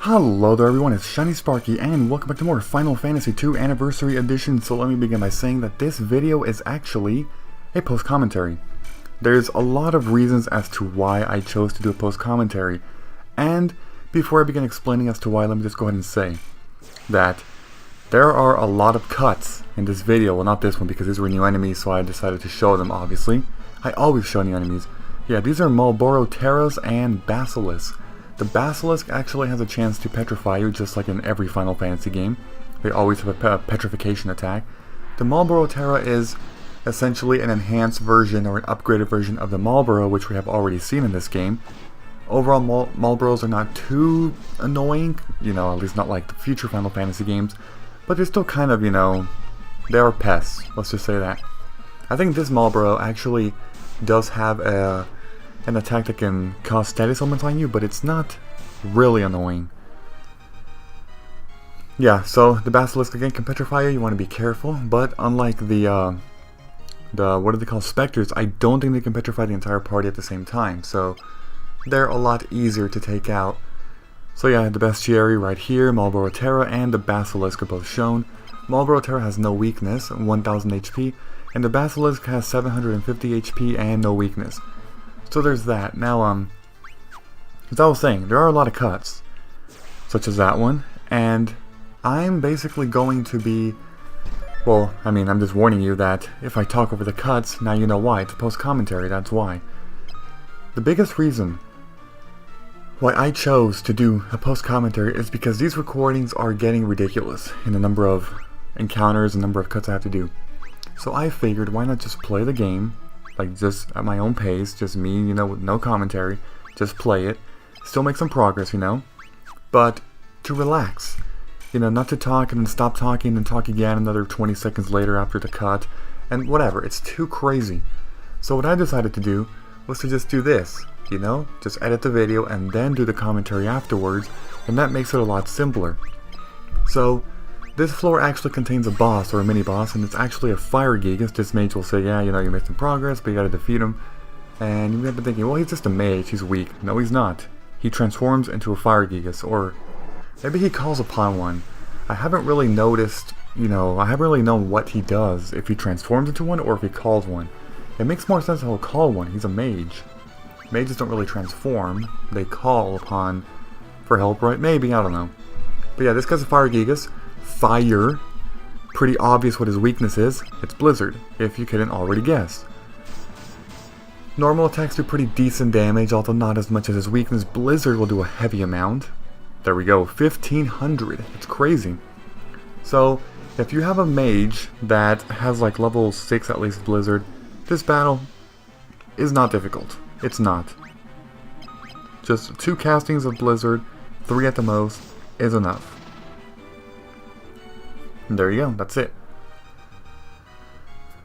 Hello there everyone, it's Shiny Sparky and welcome back to more Final Fantasy II Anniversary Edition. So let me begin by saying that this video is actually a post-commentary. There's a lot of reasons as to why I chose to do a post-commentary, and before I begin explaining as to why, let me just go ahead and say that there are a lot of cuts in this video. Well, not this one because these were new enemies, so I decided to show them, obviously. I always show new enemies. Yeah, these are Malboro Terras and Basilisk. The Basilisk actually has a chance to petrify you, just like in every Final Fantasy game. They always have a petrification attack. The Malboro Terra is essentially an enhanced version or an upgraded version of the Malboro, which we have already seen in this game. Overall, Malboros are not too annoying, at least not like the future Final Fantasy games, but they're still kind of, they are pests, let's just say that. I think this Malboro actually does have an attack that can cause status ailments on you, but it's not really annoying. Yeah, so the Basilisk again can petrify you. You want to be careful, but unlike the what do they call, specters, I don't think they can petrify the entire party at the same time, so they're a lot easier to take out. So yeah, the Bestiary right here, Malboro Terra, and the Basilisk are both shown. Malboro Terra has no weakness, 1000 HP, and the Basilisk has 750 HP and no weakness. So there's that. Now, as I was saying, there are a lot of cuts, such as that one, and I'm basically going to be, well, I'm just warning you that if I talk over the cuts, now you know why. It's a post-commentary, that's why. The biggest reason why I chose to do a post-commentary is because these recordings are getting ridiculous in the number of encounters and number of cuts I have to do. So I figured, why not just play the game, like just at my own pace, just me, with no commentary, just play it, still make some progress, but to relax, not to talk and then stop talking and talk again another 20 seconds later after the cut, and whatever, it's too crazy. So what I decided to do was to just do this, just edit the video and then do the commentary afterwards, and that makes it a lot simpler. So this floor actually contains a boss, or a mini-boss, and it's actually a Fire Gigas. This mage will say, yeah, you made some progress, but you gotta defeat him. And you may have been thinking, well, he's just a mage, he's weak. No, he's not. He transforms into a Fire Gigas, or maybe he calls upon one. I haven't really noticed, I haven't really known what he does, if he transforms into one, or if he calls one. It makes more sense how he'll call one, he's a mage. Mages don't really transform, they call upon for help, right? Maybe, I don't know. But yeah, this guy's a Fire Gigas. Fire. Pretty obvious what his weakness is. It's Blizzard, if you couldn't already guess. Normal attacks do pretty decent damage, although not as much as his weakness. Blizzard will do a heavy amount. There we go, 1500. It's crazy. So, if you have a mage that has like level 6 at least Blizzard, this battle is not difficult. It's not. Just 2 castings of Blizzard, 3 at the most, is enough. And there you go, that's it.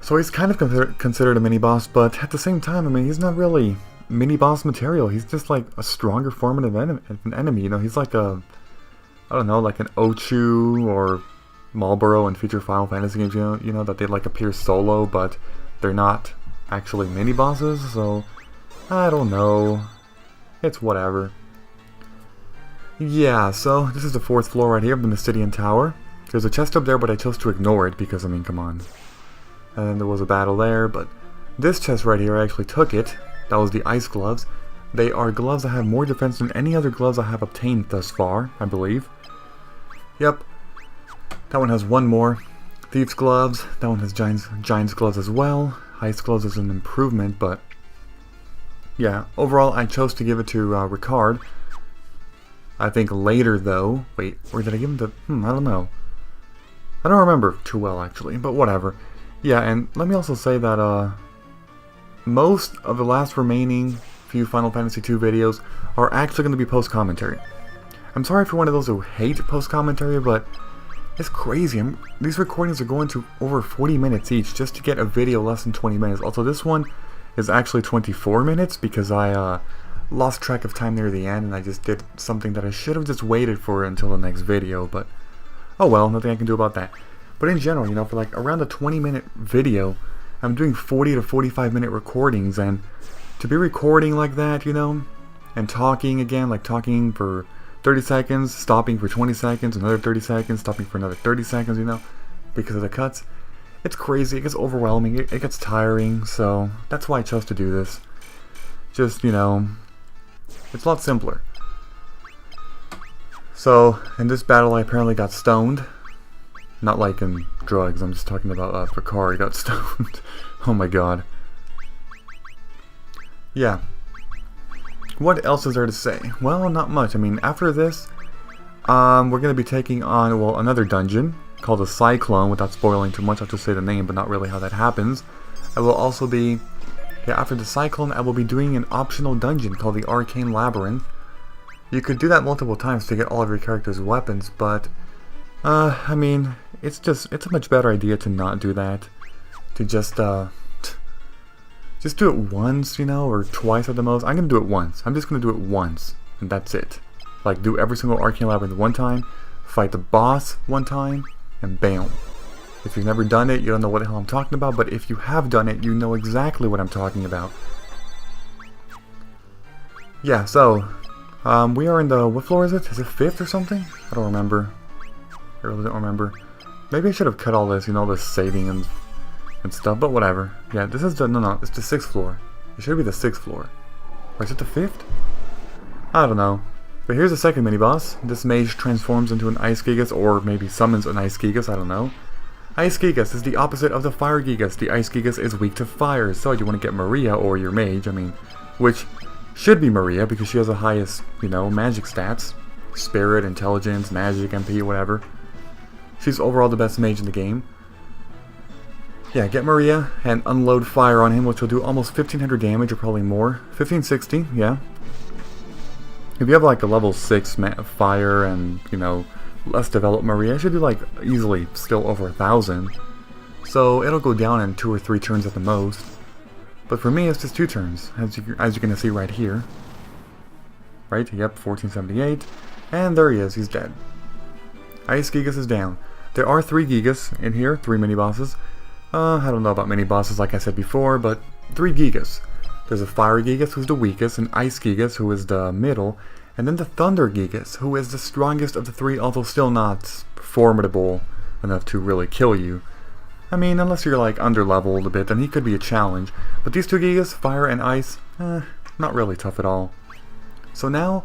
So he's kind of considered a mini-boss, but at the same time, he's not really mini-boss material. He's just like a stronger form of an enemy, He's like a, I don't know, like an Ochu or Malboro in future Final Fantasy games, that they like appear solo, but they're not actually mini-bosses, so I don't know. It's whatever. Yeah, so this is the 4th floor right here of the Mysidian Tower. There's a chest up there, but I chose to ignore it because, come on. And then there was a battle there, but this chest right here, I actually took it. That was the ice gloves. They are gloves that have more defense than any other gloves I have obtained thus far, I believe. Yep. That one has one more. Thieves gloves. That one has Giant's gloves as well. Ice gloves is an improvement, but yeah, overall I chose to give it to Ricard. I think later though, wait, or did I give him the, I don't know. I don't remember too well actually, but whatever. Yeah, and let me also say that most of the last remaining few Final Fantasy II videos are actually going to be post-commentary. I'm sorry if you're one of those who hate post-commentary, but it's crazy. These recordings are going to over 40 minutes each just to get a video less than 20 minutes. Also, this one is actually 24 minutes because I lost track of time near the end and I just did something that I should have just waited for until the next video, but oh well, nothing I can do about that. But in general, for like around a 20-minute video, I'm doing 40 to 45-minute recordings, and to be recording like that, and talking again, like talking for 30 seconds, stopping for 20 seconds, another 30 seconds, stopping for another 30 seconds, you know, because of the cuts. It's crazy, it gets overwhelming, it gets tiring, so that's why I chose to do this. Just, you know, it's a lot simpler. So, in this battle I apparently got stoned. Not like in drugs, I'm just talking about Picard got stoned. Oh my god. Yeah. What else is there to say? Well, not much. I mean, after this, we're going to be taking on, well, another dungeon called the Cyclone. Without spoiling too much, I'll just say the name, but not really how that happens. I will also be, yeah, after the Cyclone, I will be doing an optional dungeon called the Arcane Labyrinth. You could do that multiple times to get all of your character's weapons, but, I mean, it's a much better idea to not do that. To just do it once, you know, or twice at the most. I'm going to do it once. I'm just going to do it once, and that's it. Like, do every single Arcane Labyrinth one time, fight the boss one time, and bam. If you've never done it, you don't know what the hell I'm talking about, but if you have done it, you know exactly what I'm talking about. Yeah, so, we are in the, what floor is it? Is it 5th or something? I don't remember. I really don't remember. Maybe I should have cut all this, you know, this saving and stuff, but whatever. Yeah, this is the, no, it's the 6th floor. It should be the 6th floor. Or is it the 5th? I don't know. But here's the second mini-boss. This mage transforms into an Ice Gigas, or maybe summons an Ice Gigas, I don't know. Ice Gigas is the opposite of the Fire Gigas. The Ice Gigas is weak to fire, so you want to get Maria, or your mage, I mean, which should be Maria, because she has the highest, you know, magic stats. Spirit, intelligence, magic, MP, whatever. She's overall the best mage in the game. Yeah, get Maria and unload fire on him, which will do almost 1500 damage, or probably more. 1560, yeah. If you have like a level 6 fire and, you know, less developed Maria, it should do like easily still over 1000. So it'll go down in 2 or 3 turns at the most. But for me, it's just 2 turns, as you're going to see right here. Right, yep, 1478. And there he is, he's dead. Ice Gigas is down. There are 3 Gigas in here, 3 mini-bosses. I don't know about mini-bosses like I said before, but 3 Gigas. There's a Fire Gigas, who's the weakest, an Ice Gigas, who is the middle, and then the Thunder Gigas, who is the strongest of the 3, although still not formidable enough to really kill you. I mean, unless you're like under-leveled a bit, then he could be a challenge. But these 2 Gigas, Fire and Ice, not really tough at all. So now,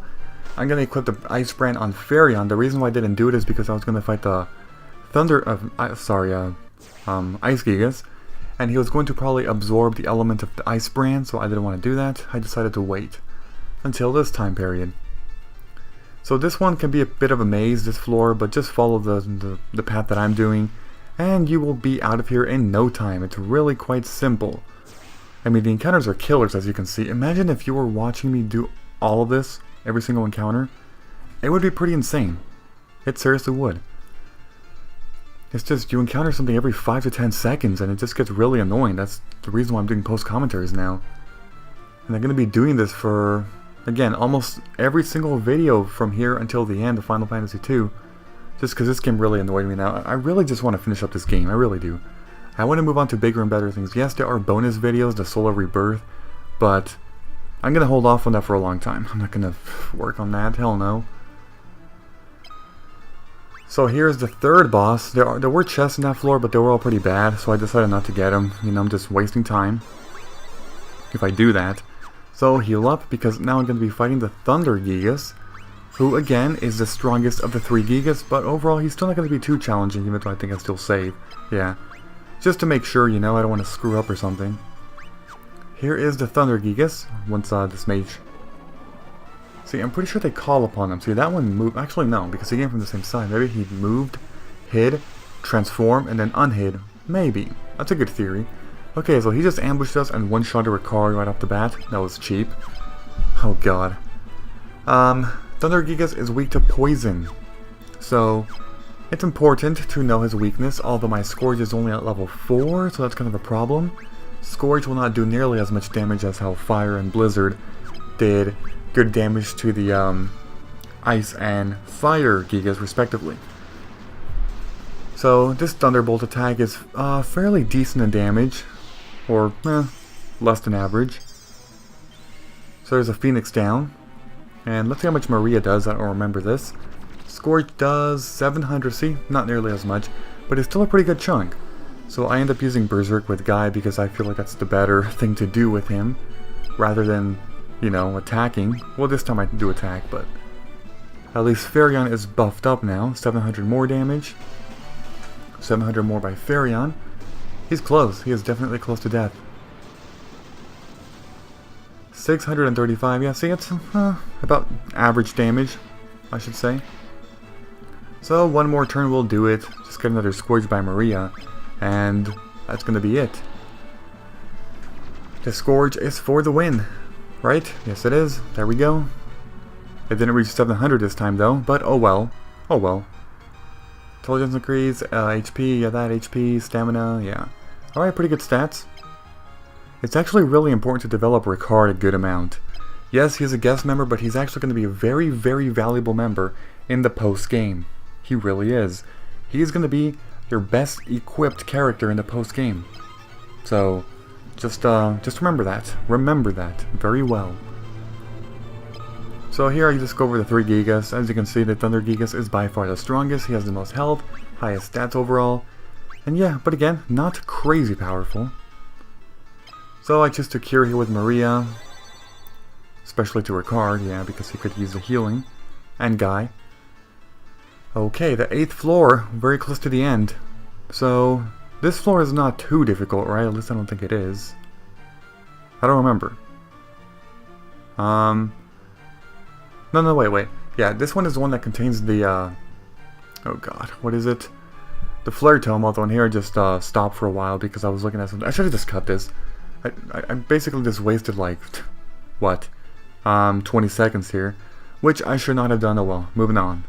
I'm going to equip the Ice Brand on Farion. The reason why I didn't do it is because I was going to fight the Ice Gigas, and he was going to probably absorb the element of the Ice Brand, so I didn't want to do that. I decided to wait until this time period. So this one can be a bit of a maze, this floor, but just follow the path that I'm doing, and you will be out of here in no time. It's really quite simple. I mean, the encounters are killers, as you can see. Imagine if you were watching me do all of this, every single encounter. It would be pretty insane. It seriously would. It's just, you encounter something every 5 to 10 seconds, and it just gets really annoying. That's the reason why I'm doing post-commentaries now. And I'm going to be doing this for, again, almost every single video from here until the end of Final Fantasy II. Just because this game really annoyed me now. I really just want to finish up this game, I really do. I want to move on to bigger and better things. Yes, there are bonus videos, the Soul of Rebirth, but I'm going to hold off on that for a long time. I'm not going to work on that, hell no. So here's the third boss. There were chests in that floor, but they were all pretty bad, so I decided not to get them. You know, I'm just wasting time if I do that. So heal up, because now I'm going to be fighting the Thunder Gigas, who again is the strongest of the 3 Gigas, but overall he's still not going to be too challenging, even though I think I still save. Yeah, just to make sure, you know, I don't want to screw up or something. Here is the Thunder Gigas, once this mage... See, I'm pretty sure they call upon him. See, that one moved. Actually, no, because he came from the same side. Maybe he moved, hid, transformed, and then unhid. Maybe. That's a good theory. Okay, so he just ambushed us and one-shot a Ricard right off the bat. That was cheap. Oh, God. Thunder Gigas is weak to poison. So, it's important to know his weakness, although my Scourge is only at level 4, so that's kind of a problem. Scourge will not do nearly as much damage as how Fire and Blizzard did good damage to the Ice and Fire Gigas respectively. So this Thunderbolt attack is fairly decent in damage, or less than average. So there's a Phoenix down. And let's see how much Maria does. I don't remember this. Scourge does 700. See, not nearly as much, but it's still a pretty good chunk. So I end up using Berserk with Guy because I feel like that's the better thing to do with him, rather than, you know, attacking. Well, this time I do attack, but at least Farion is buffed up now. 700 more damage. 700 more by Farion. He's close. He is definitely close to death. 635. Yeah, see, it's about average damage, I should say. So one more turn will do it. Just get another Scourge by Maria, and that's going to be it. The Scourge is for the win, right? Yes, it is. There we go. It didn't reach 700 this time, though, but oh well. Oh well. Intelligence increase, HP, yeah, that HP, stamina, yeah. Alright, pretty good stats. It's actually really important to develop Ricard a good amount. Yes, he's a guest member, but he's actually going to be a very, very valuable member in the post-game. He really is. He's going to be your best equipped character in the post-game. So, just remember that. Remember that very well. So here I just go over the 3 Gigas. As you can see, the Thunder Gigas is by far the strongest. He has the most health, highest stats overall. And yeah, but again, not crazy powerful. So I choose to cure here with Maria. Especially to Ricard, yeah, because he could use the healing. And Guy. Okay, the 8th floor, very close to the end. So, this floor is not too difficult, right? At least I don't think it is. I don't remember. No, wait. Yeah, this one is the one that contains the, oh god, what is it? The Fleur Tome, although in here I just stopped for a while because I was looking at something. I should have just cut this. I basically just wasted, like, what? 20 seconds here. Which I should not have done. Oh well, moving on.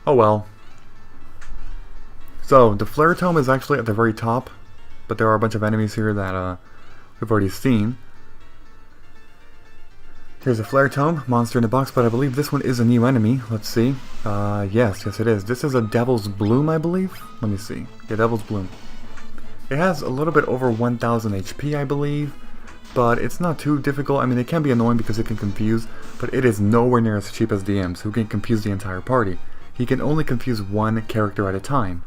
Oh well. So, the Fleur Tome is actually at the very top, but there are a bunch of enemies here that we've already seen. Here's a Fleur Tome, monster in a box, but I believe this one is a new enemy. Let's see. Yes it is. This is a Devil's Bloom, I believe. Let me see. Yeah, Devil's Bloom. It has a little bit over 1000 HP, I believe, but it's not too difficult. I mean, it can be annoying because it can confuse, but it is nowhere near as cheap as DMs, who can confuse the entire party. He can only confuse one character at a time.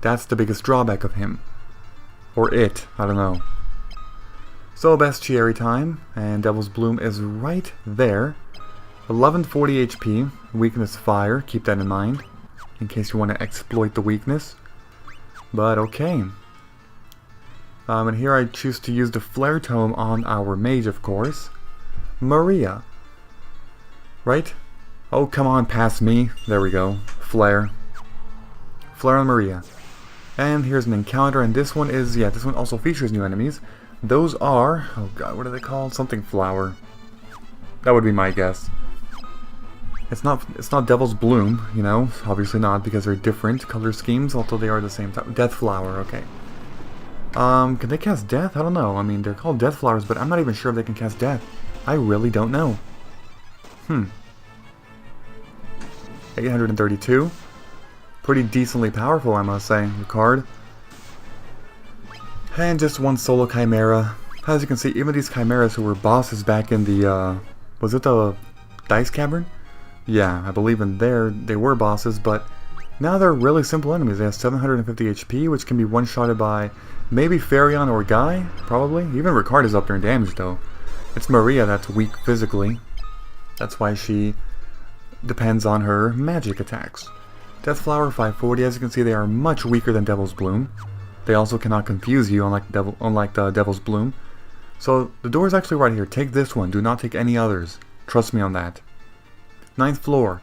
That's the biggest drawback of him. Or it, I don't know. So best Cherry time, and Devil's Bloom is right there. 1140 HP, weakness fire, keep that in mind, in case you want to exploit the weakness. But okay. And here I choose to use the Fleur Tome on our mage, of course. Maria. Right? Oh, come on, past me. There we go. Flare. Flare on Maria. And here's an encounter, and this one is, yeah, this one also features new enemies. Those are, oh god, what are they called? Something flower. That would be my guess. It's not Devil's Bloom, you know, obviously not, because they're different color schemes, although they are the same type. Death Flower, okay. Can they cast Death? I don't know. I mean, they're called Death Flowers, but I'm not even sure if they can cast Death. I really don't know. 832. Pretty decently powerful, I must say, Ricard. And just one solo Chimera. As you can see, even these Chimeras who were bosses back in the, was it the Dice Cavern? Yeah, I believe in there they were bosses, but now they're really simple enemies. They have 750 HP, which can be one-shotted by maybe Farion or Guy, probably. Even Ricard is up there in damage, though. It's Maria that's weak physically. That's why she depends on her magic attacks. Death Flower 540, as you can see, they are much weaker than Devil's Bloom. They also cannot confuse you, unlike the Devil's Bloom. So the door is actually right here. Take this one. Do not take any others. Trust me on that. 9th floor.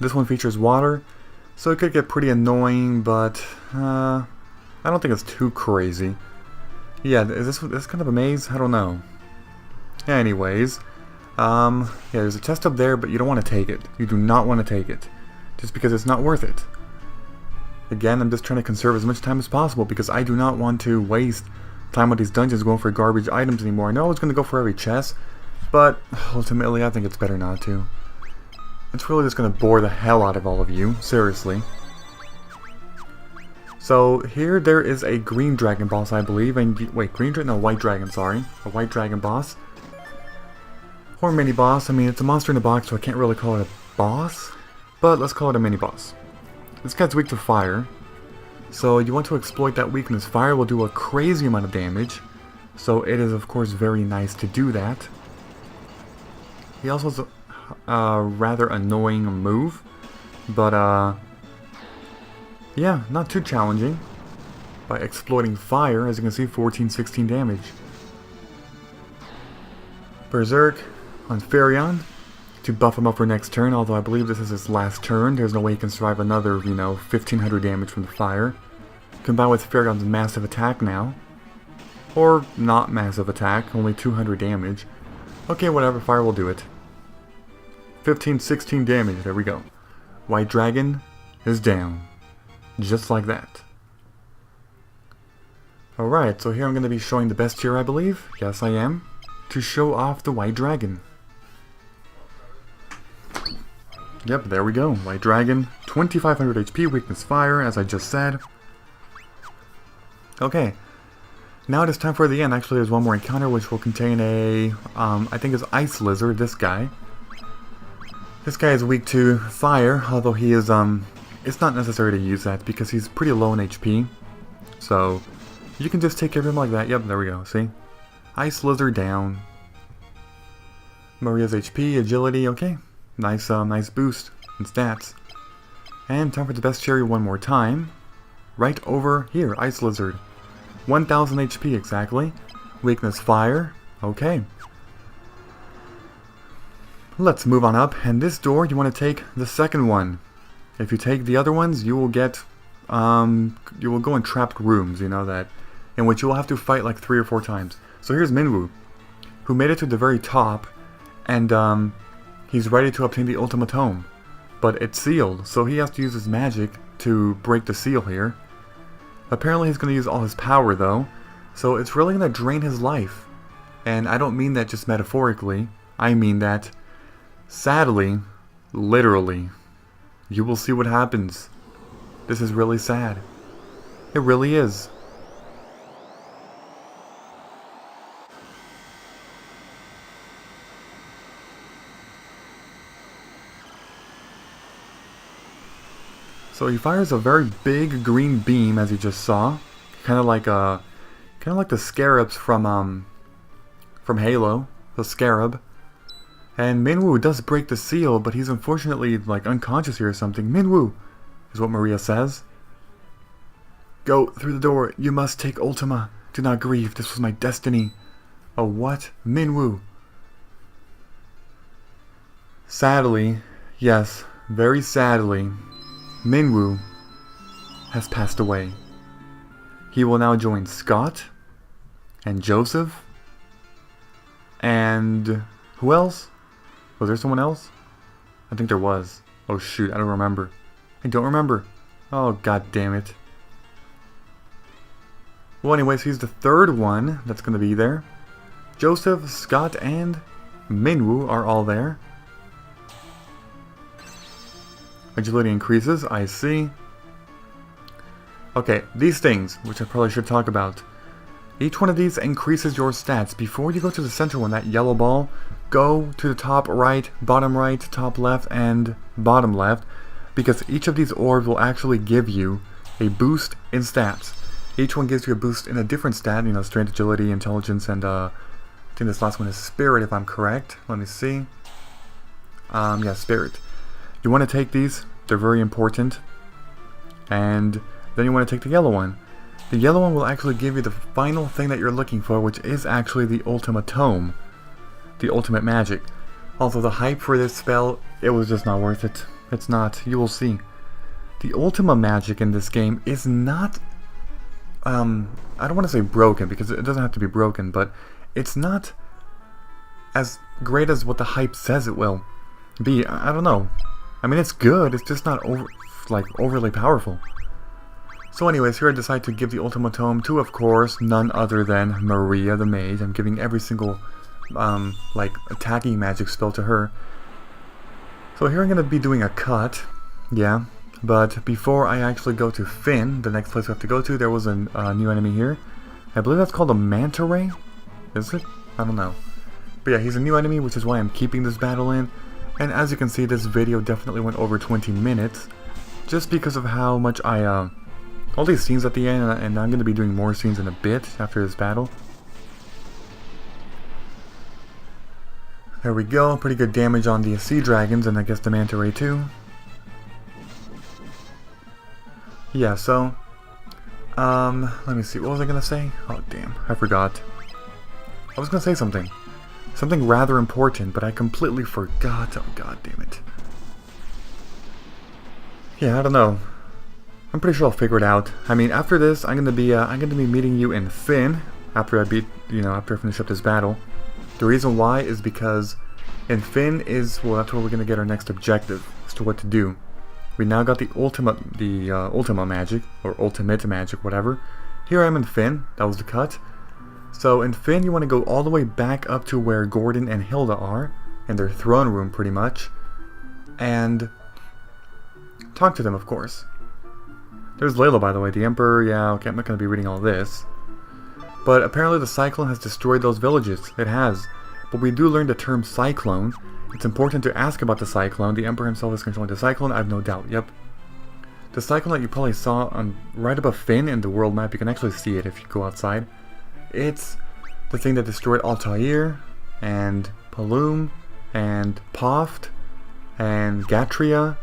This one features water, so it could get pretty annoying, but I don't think it's too crazy. Yeah, is this kind of a maze? I don't know. Anyways, yeah, there's a chest up there, but you don't want to take it. You do not want to take it, just because it's not worth it. Again, I'm just trying to conserve as much time as possible because I do not want to waste time with these dungeons going for garbage items anymore. I know I was going to go for every chest, but ultimately I think it's better not to. It's really just going to bore the hell out of all of you, seriously. So here there is a green dragon boss, I believe, and wait, green dragon? No, white dragon, sorry. A white dragon boss. Or mini boss. I mean, it's a monster in a box, so I can't really call it a boss. But let's call it a mini boss. This guy's weak to fire. So you want to exploit that weakness. Fire will do a crazy amount of damage. So it is, of course, very nice to do that. He also has a rather annoying move. But, yeah, not too challenging. By exploiting fire, as you can see, 14-16 damage. Berserk on Furion to buff him up for next turn, although I believe this is his last turn. There's no way he can survive another, 1500 damage from the fire. Combined with Furion's massive attack now. Or not massive attack, only 200 damage. Okay, whatever, fire will do it. 15-16 damage, there we go. White Dragon is down. Just like that. Alright, so here I'm going to be showing the best tier, I believe. Yes, I am. To show off the White Dragon. Yep, there we go. White Dragon, 2500 HP, weakness fire, as I just said. Okay. Now it is time for the end. Actually, there's one more encounter which will contain a, I think it's Ice Lizard, this guy. This guy is weak to fire, although he is, it's not necessary to use that because he's pretty low in HP. So, you can just take care of him like that. Yep, there we go, see? Ice Lizard down. Maria's HP, agility, okay. Nice, nice boost in stats. And time for the best cherry one more time. Right over here, Ice Lizard. 1000 HP exactly. Weakness fire, okay. Let's move on up, and this door you want to take the second one. If you take the other ones, you will get, you will go in trapped rooms, that, in which you will have to fight like 3 or 4 times. So here's Minwu, who made it to the very top, and he's ready to obtain the Ultima Tome. But it's sealed, so he has to use his magic to break the seal here. Apparently he's going to use all his power though, so it's really going to drain his life. And I don't mean that just metaphorically, I mean that, sadly, literally. You will see what happens. This is really sad. It really is. So he fires a very big green beam, as you just saw, kind of like the scarabs from Halo, the scarab. And Minwu does break the seal, but he's unfortunately like unconscious here or something. Minwu is what Maria says. Go through the door. You must take Ultima. Do not grieve. This was my destiny. Oh, what? Minwu. Sadly, yes, very sadly, Minwu has passed away. He will now join Scott and Joseph and who else? Was there someone else? I think there was. Oh shoot, I don't remember. I don't remember. Oh god damn it. Well anyways, he's the third one that's going to be there. Joseph, Scott, and Minwu are all there. Agility increases, I see. Okay, these things, which I probably should talk about. Each one of these increases your stats. Before you go to the center one, that yellow ball, go to the top right, top left, and bottom left, because each of these orbs will actually give you a boost in stats. Each one gives you a boost in a different stat, strength, agility, intelligence, and I think this last one is spirit if I'm correct. Let me see. Yeah, spirit. You want to take these, they're very important. And then you want to take the yellow one. The yellow one will actually give you the final thing that you're looking for, which is actually the Ultima Tome. The ultimate magic. Although the hype for this spell, it was just not worth it. It's not, you will see. The Ultima magic in this game is not, I don't want to say broken, because it doesn't have to be broken, but it's not as great as what the hype says it will be. I don't know. I mean, it's good, it's just not overly powerful. So anyways, here I decide to give the Ultima Tome to, of course, none other than Maria the Mage. I'm giving every single, attacking magic spell to her. So here I'm going to be doing a cut, yeah. But before I actually go to Finn, the next place we have to go to, there was a new enemy here. I believe that's called a Manta Ray? Is it? I don't know. But yeah, he's a new enemy, which is why I'm keeping this battle in. And as you can see, this video definitely went over 20 minutes. Just because of how much all these scenes at the end, and I'm going to be doing more scenes in a bit after this battle. There we go, pretty good damage on the sea dragons, and I guess the Manta Ray too. Yeah, so, let me see, what was I going to say? Oh damn, I forgot. I was going to say something. Something rather important, but I completely forgot. Oh god damn it. Yeah, I don't know. I'm pretty sure I'll figure it out. I mean, after this, I'm gonna be meeting you in Finn after I after I finish up this battle. The reason why is because in Finn is, well, that's where we're gonna get our next objective as to what to do. We now got the Ultima magic, or ultimate magic, whatever. Here I am in Finn. That was the cut. So in Finn, you want to go all the way back up to where Gordon and Hilda are, in their throne room pretty much, and talk to them, of course. There's Layla, by the way, the Emperor. Yeah, okay, I'm not going to be reading all this. But apparently the Cyclone has destroyed those villages. It has. But we do learn the term Cyclone. It's important to ask about the Cyclone. The Emperor himself is controlling the Cyclone, I have no doubt, yep. The Cyclone that you probably saw on right above Finn in the world map, you can actually see it if you go outside. It's the thing that destroyed Altair, and Palum, and Poft, and Gatria,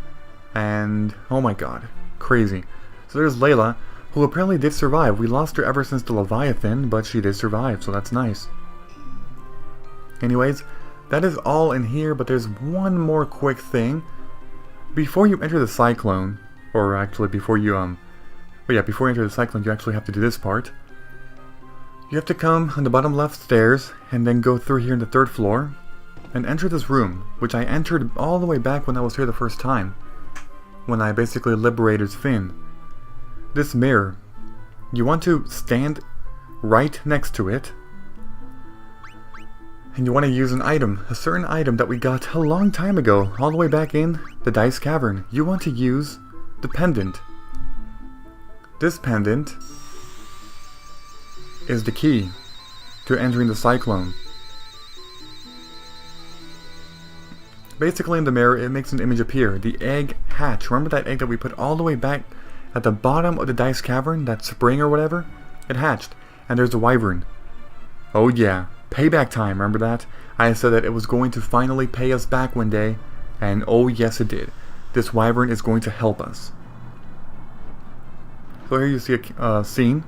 and oh my god, crazy. So there's Layla, who apparently did survive. We lost her ever since the Leviathan, but she did survive, so that's nice. Anyways, that is all in here, but there's one more quick thing. Before you enter the Cyclone, or actually before you before you enter the Cyclone, you actually have to do this part. You have to come on the bottom left stairs, and then go through here in the 3rd floor, and enter this room, which I entered all the way back when I was here the first time, when I basically liberated Finn. This mirror, you want to stand right next to it, and you want to use an item, a certain item that we got a long time ago, all the way back in the Dice Cavern. You want to use the pendant. This pendant is the key to entering the Cyclone. Basically in the mirror, it makes an image appear. The egg hatch. Remember that egg that we put all the way back at the bottom of the Dice Cavern? That spring or whatever? It hatched. And there's the wyvern. Oh yeah. Payback time, remember that? I said that it was going to finally pay us back one day. And oh yes it did. This wyvern is going to help us. So here you see a scene.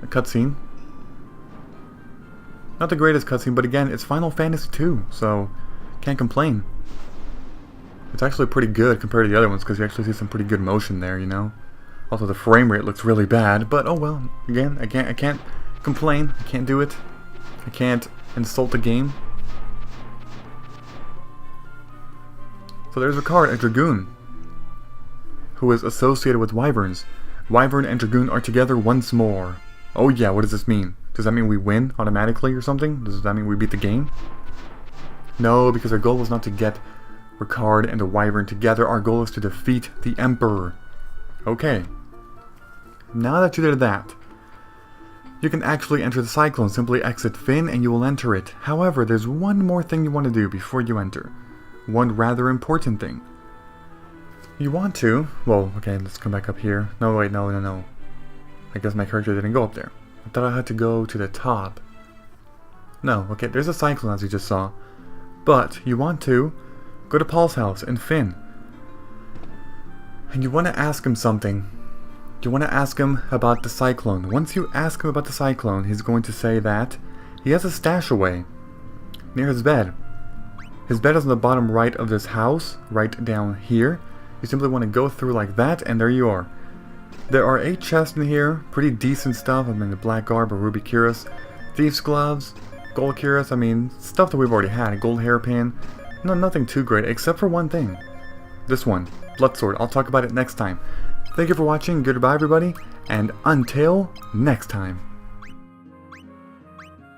A cutscene. Not the greatest cutscene, but again, it's Final Fantasy II, so can't complain. It's actually pretty good compared to the other ones, because you actually see some pretty good motion there, you know. Also, the frame rate looks really bad, but oh well. Again, I can't complain. I can't do it. I can't insult the game. So there's Ricard, a dragoon, who is associated with wyverns. Wyvern and dragoon are together once more. Oh yeah, what does this mean? Does that mean we win automatically or something? Does that mean we beat the game? No, because our goal is not to get Ricard and the wyvern together. Our goal is to defeat the Emperor. Okay. Now that you did that, you can actually enter the Cyclone. Simply exit Finn and you will enter it. However, there's one more thing you want to do before you enter. One rather important thing. You want to... Well, okay, let's come back up here. No, wait, no. I guess my character didn't go up there. I thought I had to go to the top. No, okay, there's a Cyclone as you just saw. But you want to go to Paul's house in Finn. And you want to ask him something. You want to ask him about the Cyclone. Once you ask him about the Cyclone, he's going to say that he has a stash away near his bed. His bed is on the bottom right of this house, right down here. You simply want to go through like that, and there you are. There are 8 chests in here, pretty decent stuff. I mean, the black garb, a ruby cuirass, thieves gloves, gold cuirass, I mean, stuff that we've already had, a gold hairpin. No, nothing too great, except for one thing. This one, blood sword. I'll talk about it next time. Thank you for watching, goodbye everybody, and until next time.